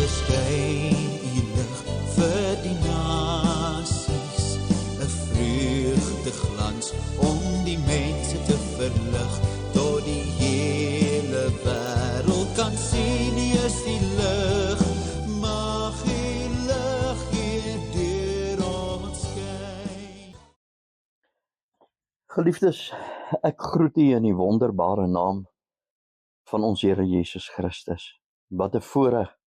skyn u lig vir die nasies, 'n vreugdeglans om die mense te verlig, tot die hele wêreld kan sien, U is die lig, mag U lig hier deur ons skyn. Geliefdes, ek groet u in die wonderbare naam van ons Here Jesus Christus. Wat 'n voorreg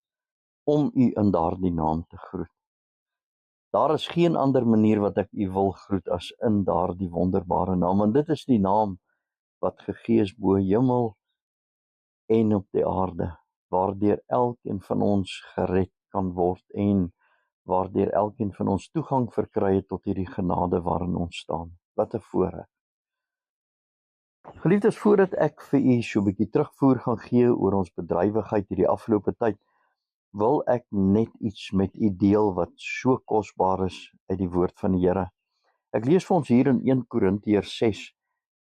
om u in daardie naam te groet. Daar is geen ander manier wat ek u wil groet as in daardie wonderbare naam, want dit is die naam wat gegee is bo hemel en op die aarde, waardeur elkeen van ons gered kan word en waardeur elkeen van ons toegang verkry het tot hierdie genade waarin ons staan. Wat 'n voorreg. Geliefdes, voordat ek vir u so 'n bietjie terugvoer gaan gee oor ons bedrywigheid hierdie afgelope tyd, wil ek net iets met u deel wat so kosbaar is uit die woord van die Here. Ek lees vir ons hier in 1 Korintiërs 6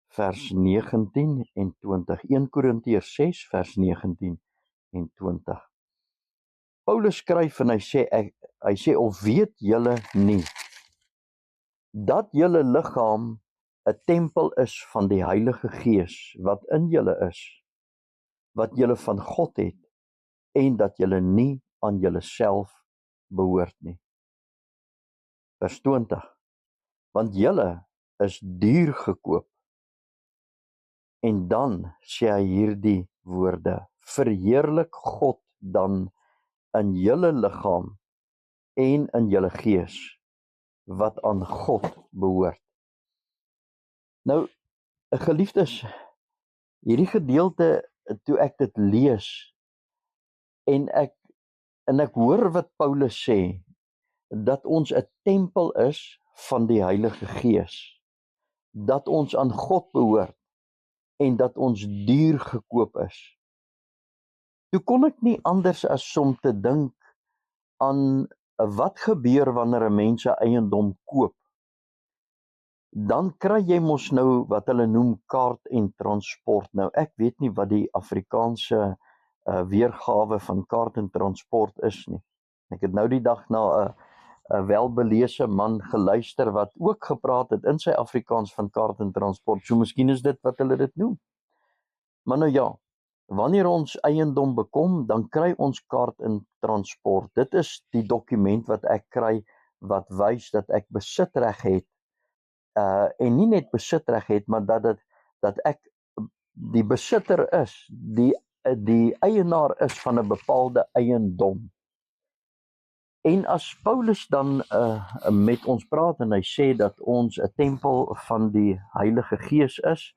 vers 19 en 20. 1 Korintiërs 6 vers 19 en 20. Paulus skryf en hy sê of weet julle nie dat julle liggaam 'n tempel is van die Heilige Gees wat in julle is, wat julle van God het, en dat julle nie aan julleself behoort nie. Vers 20. Want julle is duur gekoop. En dan sê hy hierdie woorde: verheerlik God dan in julle liggaam en in julle gees, wat aan God behoort. Nou, geliefdes, hierdie gedeelte, toe ek dit lees, en ek hoor wat Paulus sê, dat ons 'n tempel is van die Heilige Gees, dat ons aan God behoort, en dat ons duur gekoop is. Toe kon ek nie anders as om te dink aan wat gebeur wanneer 'n mens 'n eiendom koop. Dan kry jy mos nou wat hulle noem kaart en transport. Nou ek weet nie wat die Afrikaanse weergawe van kaart en transport is nie. Ek het nou die dag na 'n welbelese man geluister wat ook gepraat het in sy Afrikaans van kaart en transport. So miskien is dit wat hulle dit noem. Maar nou ja, wanneer ons eiendom bekom, dan kry ons kaart in transport. Dit is die dokument wat ek kry wat wys dat ek besitreg het. En nie net besitreg het, maar dat ek die besitter is, die eienaar is van 'n bepaalde eiendom. En as Paulus dan met ons praat en hy sê dat ons 'n tempel van die Heilige Gees is,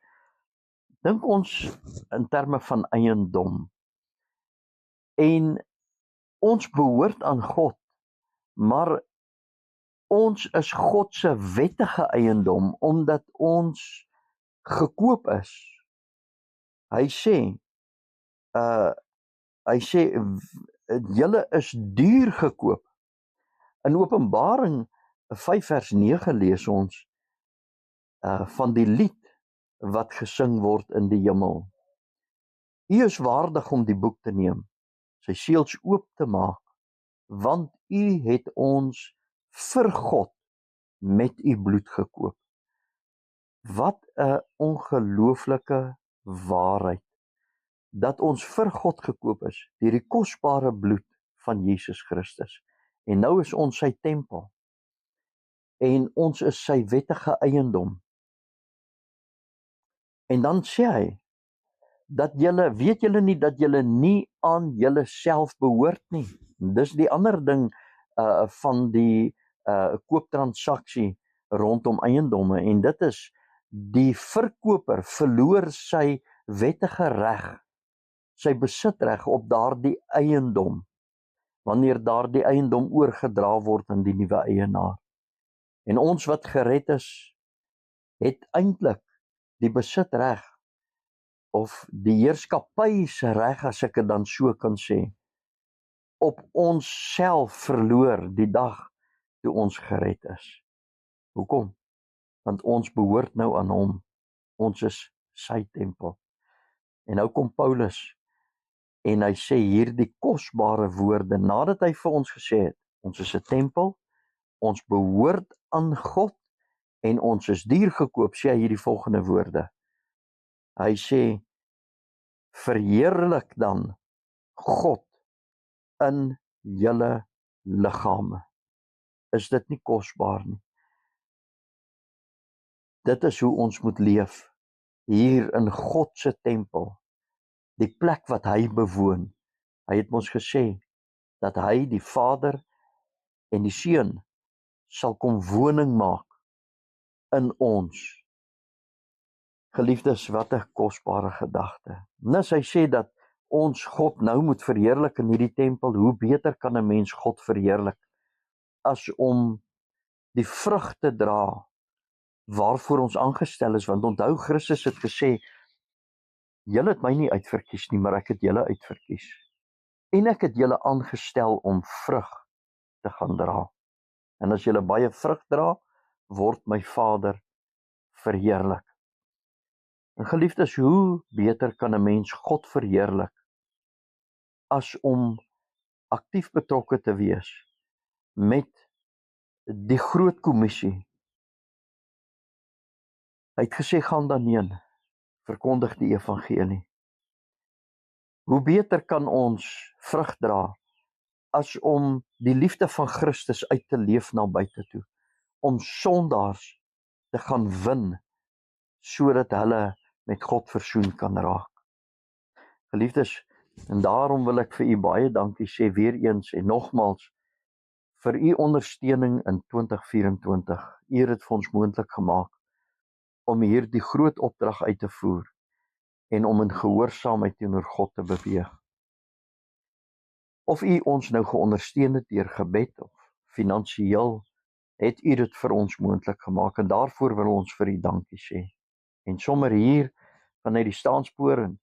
dink ons in terme van eiendom. En ons behoort aan God, maar ons is God se wettige eiendom, omdat ons gekoop is. Hy sê, julle is duur gekoop. In Openbaring 5 vers 9 lees ons van die lied wat gesing word in die hemel. U is waardig om die boek te neem, sy seels oop te maak, want u het ons vir God met u bloed gekoop. Wat 'n ongelooflike waarheid, dat ons vir God gekoop is deur die kosbare bloed van Jesus Christus. En nou is ons sy tempel, en ons is sy wettige eiendom. En dan sê hy, dat weet julle nie dat julle nie aan julle self behoort nie. Dis die ander ding van die kooptransaksie rondom eiendomme, en dit is die verkoper verloor sy wettige reg, sy besitreg op daardie eiendom, wanneer daardie eiendom oorgedra word aan die nuwe eienaar. En ons wat gered is, het eintlik die besitreg of die heerskappy se reg, as ek dit dan so kan sê, op ons self verloor die dag toe ons gered is. Hoekom? Want ons behoort nou aan hom. Ons is sy tempel. En nou kom Paulus En hy sê hierdie kosbare woorde, nadat hy vir ons gesê het, ons is 'n tempel, ons behoort aan God, en ons is duur gekoop, sê hy hierdie volgende woorde. Hy sê, verheerlik dan God in julle liggame. Is dit nie kosbaar nie? Dit is hoe ons moet leef, hier in God se tempel, die plek wat hy bewoon. Hy het ons gesê, dat hy die Vader en die Seun sal kom woning maak in ons. Geliefdes, wat 'n kosbare gedagte. Nis hy sê dat ons God nou moet verheerlik in hierdie tempel. Hoe beter kan 'n mens God verheerlik as om die vrug te dra waarvoor ons aangestel is, want onthou Christus het gesê, julle het my nie uitverkies nie, maar ek het julle uitverkies. En ek het julle aangestel om vrug te gaan dra. En as julle baie vrug dra, word my Vader verheerlik. En geliefdes, hoe beter kan 'n mens God verheerlik as om aktief betrokke te wees met die groot kommissie. Hy het gesê, gaan dan heen, verkondig die evangelie. Hoe beter kan ons vrug dra as om die liefde van Christus uit te leef na buite toe, om sondaars te gaan win, sodat hulle met God versoen kan raak. Geliefdes, en daarom wil ek vir u baie dankie sê weer eens en nogmaals vir u ondersteuning in 2024. U het dit vir ons moontlik gemaak om hierdie groot opdrag uit te voer en om in gehoorsaamheid teenoor God te beweeg. Of u ons nou geondersteun het deur gebed of finansiëel, het u dit vir ons moontlik gemaak en daarvoor wil ons vir u dankie sê. En sommer hier vanuit die staanspoor en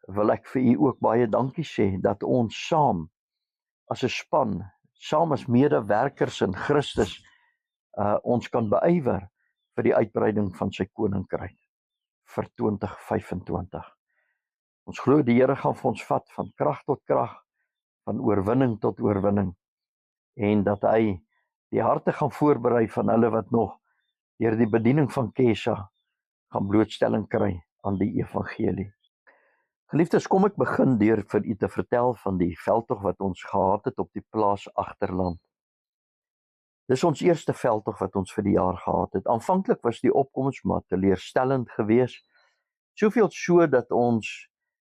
wil ek vir u ook baie dankie sê dat ons saam as 'n span, saam as medewerkers in Christus, ons kan beywer vir die uitbreiding van sy koninkryk vir 2025. Ons glo die Here gaan vir ons vat van krag tot krag, van oorwinning tot oorwinning, en dat hy die harte gaan voorberei van hulle wat nog deur die bediening van Kesha gaan blootstelling kry aan die evangelie. Geliefdes, kom ek begin deur vir u te vertel van die veldtog wat ons gehad het op die plaas Agterland. Dis ons eerste veldtog wat ons vir die jaar gehad het. Aanvanklik was die opkoms maar teleurstellend geweest, soveel so dat ons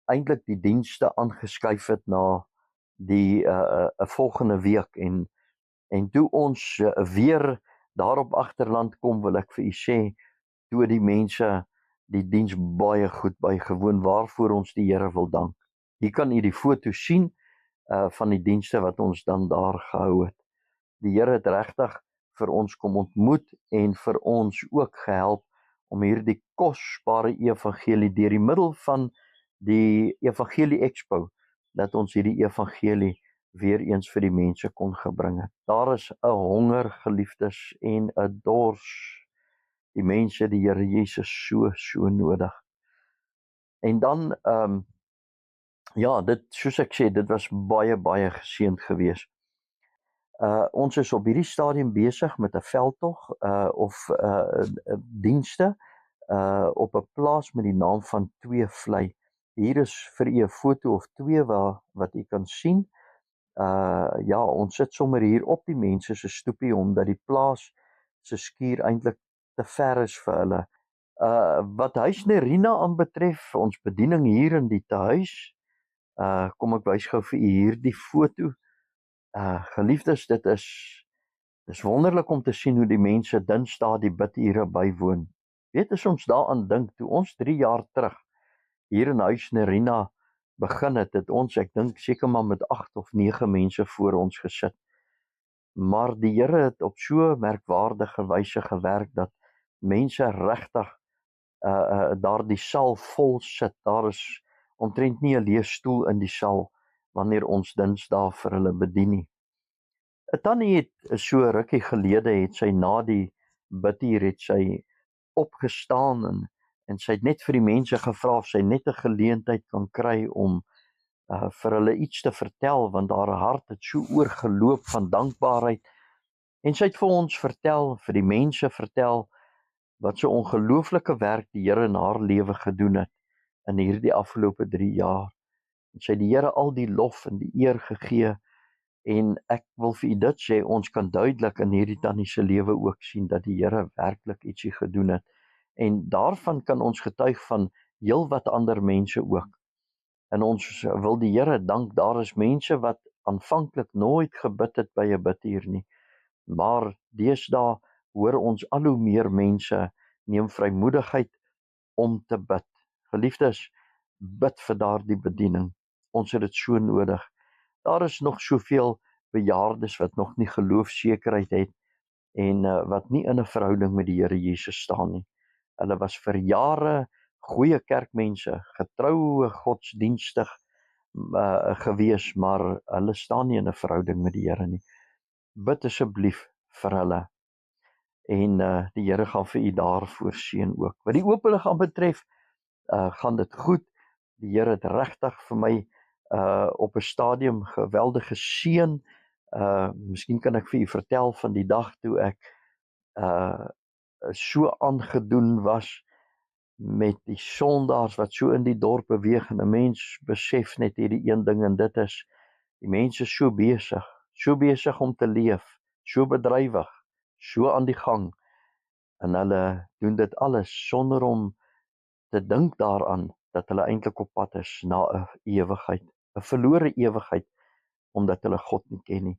eintlik die dienste aangeskuif het na die volgende week, en toe ons weer daarop Agterland kom, wil ek vir u sê, toe die mense die diens baie goed bygewoon, waarvoor ons die Here wil dank. Hier kan u die foto sien van die dienste wat ons dan daar gehou het. Die Here het regtig vir ons kom ontmoet en vir ons ook gehelp om hierdie kosbare evangelie deur die middel van die Evangelie Expo, dat ons hierdie evangelie weer eens vir die mense kon gebring het. Daar is 'n honger, geliefdes, en 'n dors. Die mense die Here Jesus so nodig. En dan ja, dit soos ek sê, dit was baie geseënd geweest. Ons is op hierdie stadium besig met 'n veldtog dienste op 'n plaas met die naam van Twee Vlei. Hier is vir u 'n foto of twee wat u kan sien. Ja, ons sit sommer hier op die mense se stoepie omdat die plaas se skuur eintlik te ver is vir hulle. Wat Huis Nerina aanbetref, ons bediening hier in die tehuis, kom ek wys gou vir u hierdie foto. Geliefdes, dit is wonderlik om te sien hoe die mense Dinsdae die bidure bywoon. Weet as ons daaraan dink, toe ons 3 jaar terug hier in Huis Nerina begin het, het ons, ek dink seker maar met 8 of 9 mense voor ons gesit. Maar die Here het op so merkwaardige wyse gewerk dat mense regtig daar die saal vol sit. Daar is omtrent nie 'n leë stoel in die saal wanneer ons Dinsdae vir hulle bedien nie. 'n Tannie het so rukkie gelede, het sy na die bidtuur het sy opgestaan en sy het net vir die mense gevra of sy net 'n geleentheid kan kry om vir hulle iets te vertel, want haar hart het so oorgeloop van dankbaarheid. En sy het vir ons vertel, vir die mense vertel, wat so ongelooflike werk die Here in haar lewe gedoen het in hierdie afgelope 3 jaar. En sy het die Here al die lof en die eer gegee, en ek wil vir u dit sê, ons kan duidelik in hierdie tannie se lewe ook sien dat die Here werklik ietsie gedoen het. En daarvan kan ons getuig van heelwat ander mense ook. En ons wil die Here dank, daar is mense wat aanvanklik nooit gebid het by 'n biduur nie, maar deesdae hoor ons al hoe meer mense neem vrymoedigheid om te bid. Geliefdes, bid vir daardie bediening. Ons het dit so nodig. Daar is nog soveel bejaardes wat nog nie geloofsekerheid het en wat nie in 'n verhouding met die Here Jesus staan nie. Hulle was vir jare goeie kerkmense, getroue godsdienstig gewees, maar hulle staan nie in 'n verhouding met die Here nie. Bid asseblief vir hulle. En die Here gaan vir u daarvoor seën ook. Wat die openliggaam betref, gaan dit goed. Die Here het regtig vir my op 'n stadium geweldige seën. Miskien kan ek vir u vertel van die dag toe ek so aangedoen was met die sondaars wat so in die dorp beweeg, en 'n mens besef net hierdie een ding, en dit is, die mense is so besig om te leef, so bedrywig, so aan die gang, en hulle doen dit alles sonder om te dink daaraan dat hulle eintlik op pad is na 'n ewigheid, 'n verlore ewigheid, omdat hulle God nie ken nie.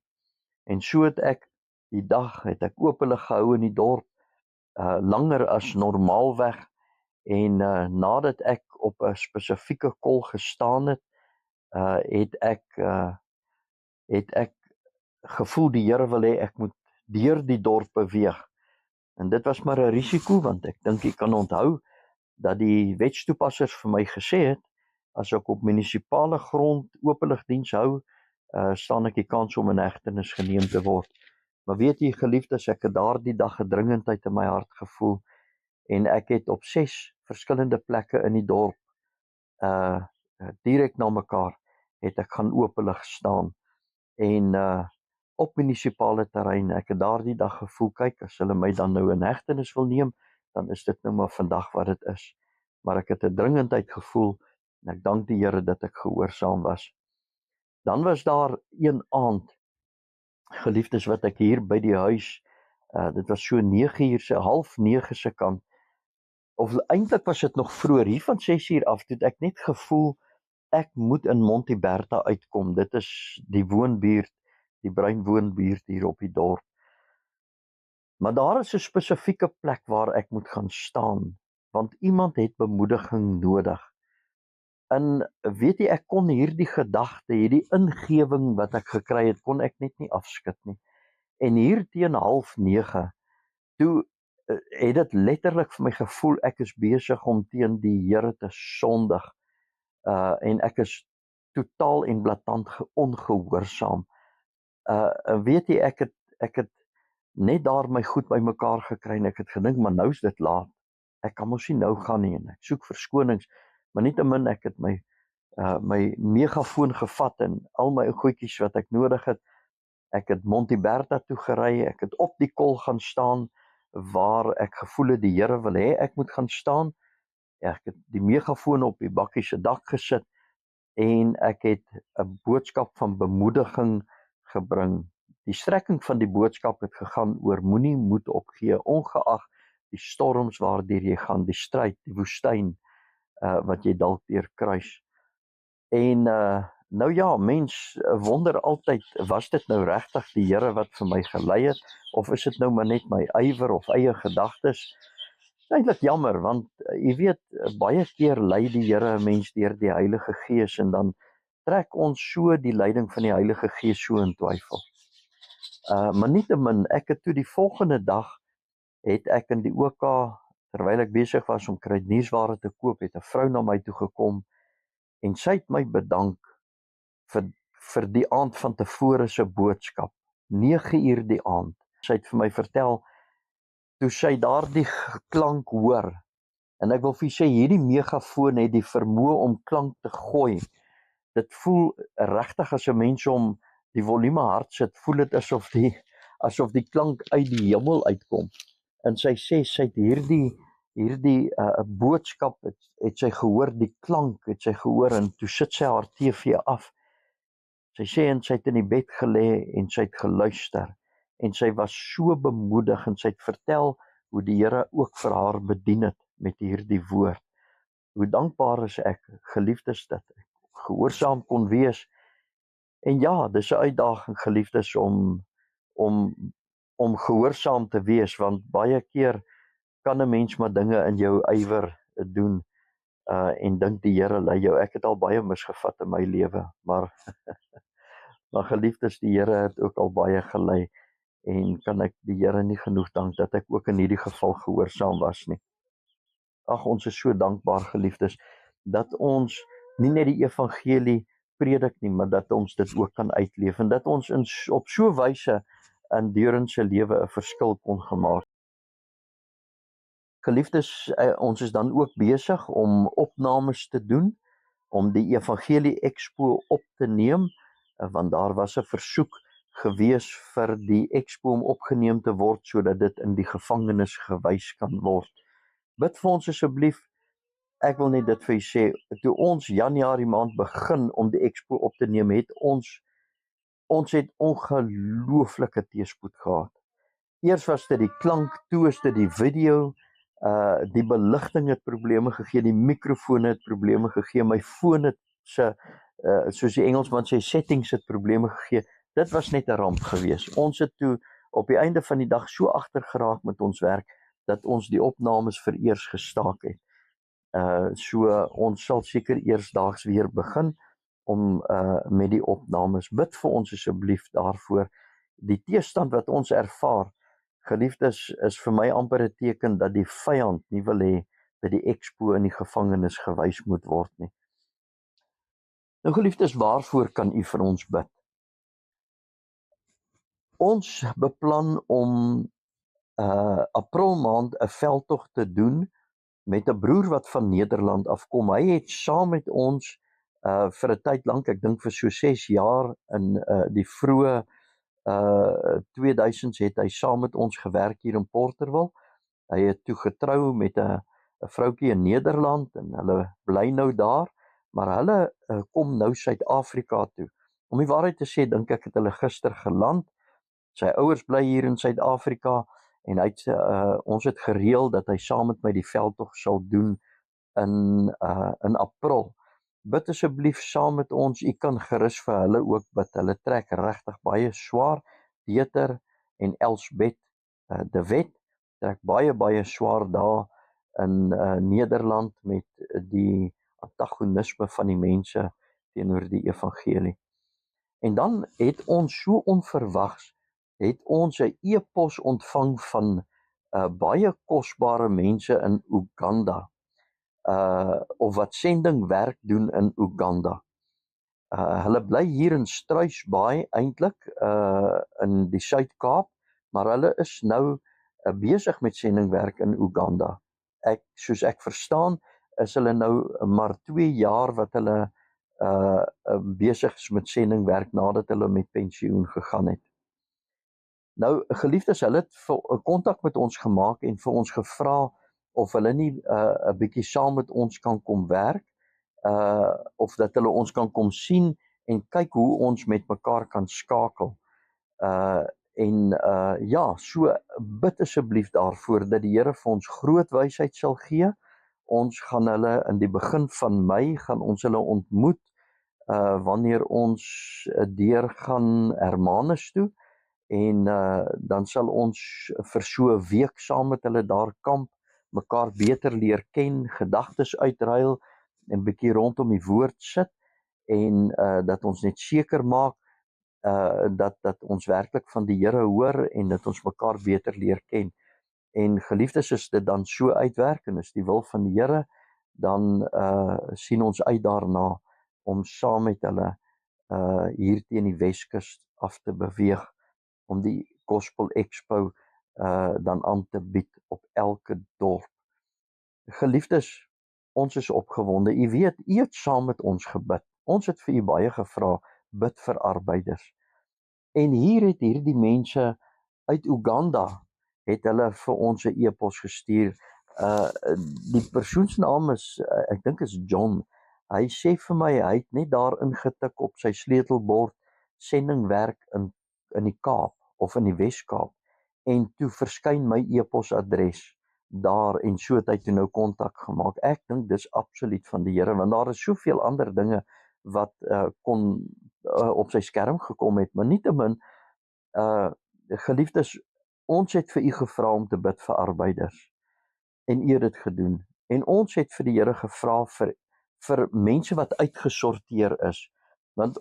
En so het ek die dag openlik gehou in die dorp, langer as normaalweg, en nadat ek op 'n spesifieke kol gestaan het, het ek gevoel die Here wil hê ek moet deur die dorp beweeg. En dit was maar 'n risiko, want ek dink jy kan onthou dat die wetstoepassers vir my gesê het, as ek op munisipale grond openligdiens hou, staan ek die kans om in hegtenis geneem te word. Maar weet jy, geliefdes, ek het daardie dag 'n dringendheid in my hart gevoel, en ek het op 6 verskillende plekke in die dorp, direk na mekaar, het ek gaan openlig staan. En op munisipale terrein, ek het daardie dag gevoel, kyk, as hulle my dan nou in hegtenis wil neem, dan is dit nou maar vandag wat dit is. Maar ek het 'n dringendheid gevoel, en ek dank die Here dat ek gehoorsaam was. Dan was daar een aand, geliefdes, wat ek hier by die huis, dit was so 9:00 se, 8:30 se kant, of eintlik was dit nog vroeër, hier van 6:00 af, toe ek net gevoel, ek moet in Monteberta uitkom. Dit is die woonbuurt, die bruin woonbuurt hier op die dorp. Maar daar is 'n spesifieke plek waar ek moet gaan staan, want iemand het bemoediging nodig. En weet jy, ek kon hierdie gedagte, hierdie ingewing wat ek gekry het, kon ek net nie afskud nie. En hier teen 8:30, toe het dit letterlik vir my gevoel, ek is besig om teen die Here te sondig. En ek is totaal en blaatant ongehoorsaam. Weet jy, ek het net daar my goed bymekaar gekry, en ek het gedink, maar nou is dit laat. Ek kan mos nie nou gaan nie, en ek soek verskonings, maar nietemin ek het my megafoon gevat en al my goedjies wat ek nodig het. Ek het Monteberta toe gery, ek het op die kol gaan staan waar ek gevoel het die Here wil hê ek moet gaan staan. Ek het die megafoon op die bakkie se dak gesit, en ek het 'n boodskap van bemoediging gebring. Die strekking van die boodskap het gegaan oor moenie moed opgee, ongeag die storms waardeur jy gaan, die stryd, die woestyn wat jy dalk deur kruis. En nou ja, mens wonder altyd, was dit nou regtig die Here wat vir my gelei het, of is dit nou maar net my ywer of eie gedagtes? Eintlik jammer, want jy weet, baie keer lei die Here 'n mens deur die Heilige Gees, en dan trek ons so die leiding van die Heilige Gees so in twyfel. Maar nietemin, ek het toe die volgende dag, het ek in die OK, terwyl ek besig was om kruidnuusware te koop, het 'n vrou na my toe gekom, en sy het my bedank vir die aand van tevore se boodskap, 9:00 die aand. Sy het vir my vertel, toe sy daardie klank hoor, en ek wil vir sê, hierdie megafoon het die vermoë om klank te gooi. dit voel regtig as 'n mens om die volume hard sit, voel dit asof die klank uit die hemel uitkom. En sy sê sy het hierdie boodskap het sy gehoor, die klank het sy gehoor en toe sit sy haar TV af. Sy sê en sy het in die bed gelê en sy het geluister en sy was so bemoedig en sy het vertel hoe die Here ook vir haar bedien het met hierdie woord. Hoe dankbaar is ek, geliefdes, dat ek gehoorsaam kon wees. En ja, dis 'n uitdaging, geliefdes, om gehoorsaam te wees, want baie keer kan 'n mens maar dinge in jou ywer doen en dink die Here lei jou. Ek het al baie misgevat in my lewe, maar geliefdes, die Here het ook al baie gelei en kan ek die Here nie genoeg dank dat ek ook in hierdie geval gehoorsaam was nie. Ag, ons is so dankbaar, geliefdes, dat ons nie net die evangelie predik nie, maar dat ons dit ook kan uitleef en dat ons op so 'n wyse in Deurent se lewe 'n verskil kon gemaak. Geliefdes, ons is dan ook besig om opnames te doen, om die Evangelie Expo op te neem, want daar was 'n versoek gewees vir die Expo om opgeneem te word sodat dit in die gevangenis gewys kan word. Bid vir ons asseblief. Ek wil net dit vir u sê, toe ons Januarie maand begin om die Expo op te neem, het ons het ongelooflike teëspoed gehad. Eers was dit die klank, toe is dit die video, die beligting het probleme gegee, die mikrofone het probleme gegee, my foon het soos die Engelsman sê, settings het probleme gegee. Dit was net 'n ramp gewees. Ons het toe op die einde van die dag so agter geraak met ons werk dat ons die opnames vereers gestaak het. So ons sal seker eersdaags weer begin om met die opnames. Bid vir ons asseblief daarvoor. Die teestand wat ons ervaar, geliefdes, is vir my amper 'n teken dat die vyand nie wil hê dat die Expo in die gevangenis gewys moet word nie. Nou geliefdes, waarvoor kan u vir ons bid? Ons beplan om April maand 'n veldtog te doen met 'n broer wat van Nederland afkom. Hy het saam met ons vir 'n tyd lank, ek dink vir so 6 jaar in die vroeë 2000s het hy saam met ons gewerk hier in Porterville. Hy het toe getrou met 'n vroutjie in Nederland en hulle bly nou daar, maar hulle kom nou Suid-Afrika toe. Om die waarheid te sê, dink ek het hulle gister geland. Sy ouers bly hier in Suid-Afrika en ons het gereël dat hy saam met my die veldtog sal doen in April. Bid asseblief saam met ons. U kan gerus vir hulle ook bid. Hulle trek regtig baie swaar. Dieter en Elsbeth de Wet trek baie swaar daar in Nederland met die antagonisme van die mense teenoor die evangelie. En dan het ons so onverwags het ons 'n e-pos ontvang van baie kosbare mense in Uganda, of wat sendingwerk doen in Uganda. Hulle bly hier in Struisbaai eintlik, in die Suid-Kaap, maar hulle is nou besig met sendingwerk in Uganda. Soos ek verstaan, is hulle nou maar 2 jaar wat hulle besig is met sendingwerk nadat hulle met pensioen gegaan het. Nou, geliefdes, hulle het kontak met ons gemaak en vir ons gevra of hulle nie 'n bietjie saam met ons kan kom werk, of dat hulle ons kan kom sien en kyk hoe ons met mekaar kan skakel. Ja, so bid asseblief daarvoor dat die Here vir ons groot wysheid sal gee. Ons gaan hulle in die begin van Mei gaan ons hulle ontmoet, wanneer ons deur gaan Hermanus toe. En dan sal ons vir so 'n week saam met hulle daar kamp, mekaar beter leer ken, gedagtes uitruil en bietjie rondom die woord sit en dat ons net seker maak dat ons werklik van die Here hoor en dat ons mekaar beter leer ken. En geliefdes, as dit dan so uitwerk en is die wil van die Here, dan sien ons uit daarna om saam met hulle hier teen die Weskus af te beweeg, om die Gospel Expo dan aan te bied op elke dorp. Geliefdes, ons is opgewonde. U weet, u het saam met ons gebid. Ons het vir u baie gevra, bid vir arbeiders. En hier het hierdie mense uit Uganda, het hulle vir ons 'n e-pos gestuur. Die persoon se naam is, ek dink is John. Hy sê vir my, hy het net daar ingetik op sy sleutelbord, sending werk in die Kaap, of in die Wes-Kaap, en toe verskyn my e-posadres daar, en so het hy toe nou kontak gemaak. Ek dink dis absoluut van die Here, want daar is soveel ander dinge wat kon op sy skerm gekom het, maar nietemin, geliefdes, ons het vir u gevra om te bid vir arbeiders, en u het dit gedoen, en ons het vir die Here gevra vir mense wat uitgesorteer is, want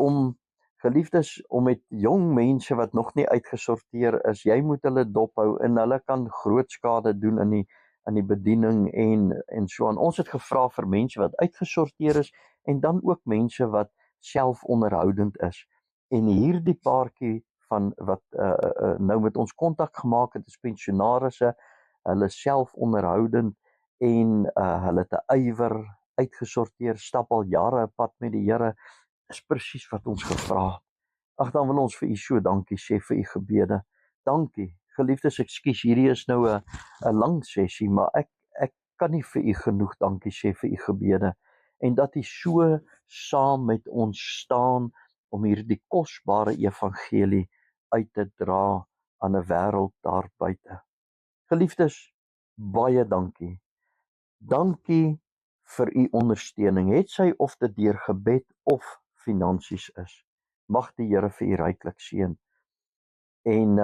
geliefdes, om met jong mense wat nog nie uitgesorteer is, jy moet hulle dophou, en hulle kan groot skade doen in die bediening, en so aan. Ons het gevra vir mense wat uitgesorteer is, en dan ook mense wat selfonderhoudend is, en hierdie paartjie van wat nou met ons kontak gemaak het, is pensionarisse, hulle selfonderhoudend, en hulle te ywer, uitgesorteer, stap al jare 'n pad met die Here, is presies wat ons gevra het. Ag, dan wil ons vir u so dankie sê vir u gebede. Dankie. Geliefdes, ekskuus, hierdie is nou 'n lang sessie, maar ek kan nie vir u genoeg dankie sê vir u gebede, en dat u so saam met ons staan om hierdie kosbare evangelie uit te dra aan 'n wêreld daar buite. Geliefdes, baie dankie. Dankie vir u ondersteuning, het sy of dit deur gebed of finansies is. Mag die Here vir u ryklik seën. En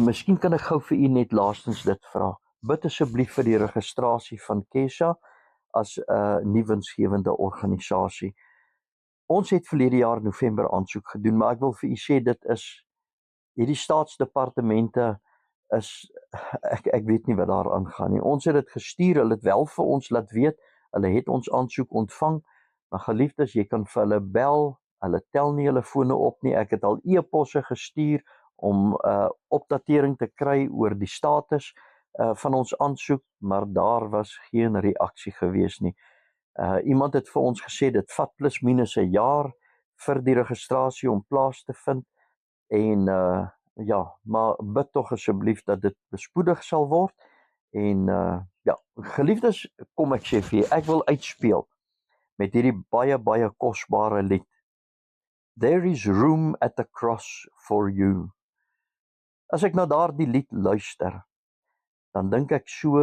miskien kan ek gou vir u net laastens dit vra. Bid asseblief vir die registrasie van Kesha as 'n nie winsgewende organisasie. Ons het verlede jaar November aansoek gedoen, maar ek wil vir u sê dit is hierdie staatsdepartemente is ek weet nie wat daar aangaan nie. Ons het dit gestuur, hulle het wel vir ons laat weet, hulle het ons aansoek ontvang, maar geliefdes, jy kan vir hulle bel, hulle tel nie hulle fone op nie. Ek het al e-posse gestuur om opdatering te kry oor die status van ons aansoek, maar daar was geen reaksie gewees nie. Iemand het vir ons gesê dit vat plus minus 'n jaar vir die registrasie om plaas te vind, en ja, maar bid tog asseblief dat dit bespoedig sal word. En ja, geliefdes, kom ek sê vir jy, ek wil uitspeel met hierdie baie kosbare lied. There is room at the cross for you. As ek na daardie lied luister, dan dink ek so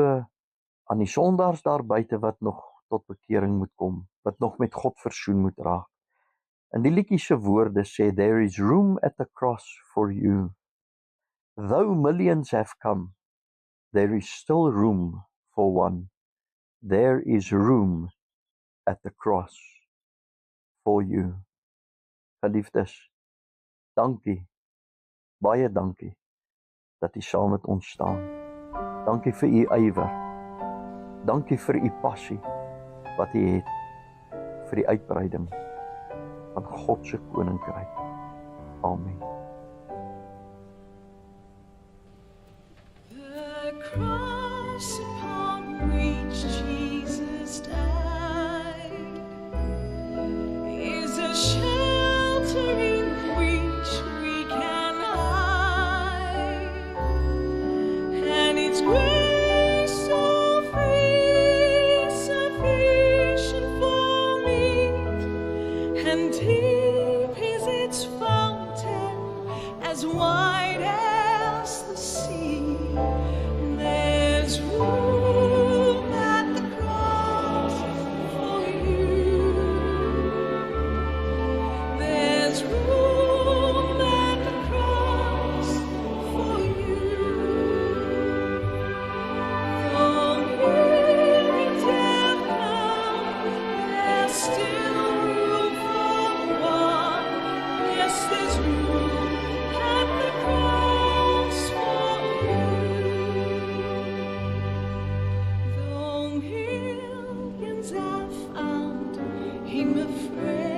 aan die sondaars daar buite wat nog tot bekering moet kom, wat nog met God versoen moet raak. En die liedjie se woorde sê, there is room at the cross for you. Though millions have come, there is still room for one. There is room at the cross for you. Geliefdes, dankie, baie dankie, dat u saam met ons staan. Dankie vir u ywer. Dankie vir u passie, wat u het, vir die uitbreiding van God se koninkryk. Amen. The cross upon which Jesus died is a shelter in which we can hide, and it's grace so free, sufficient for me, and deep is its fountain, as wide as the sea. There's room at the cross for you. There's room at the cross for you. Though weary death come, there's still room for one. Yes, there's room at the cross for you. Though millions have found him afraid,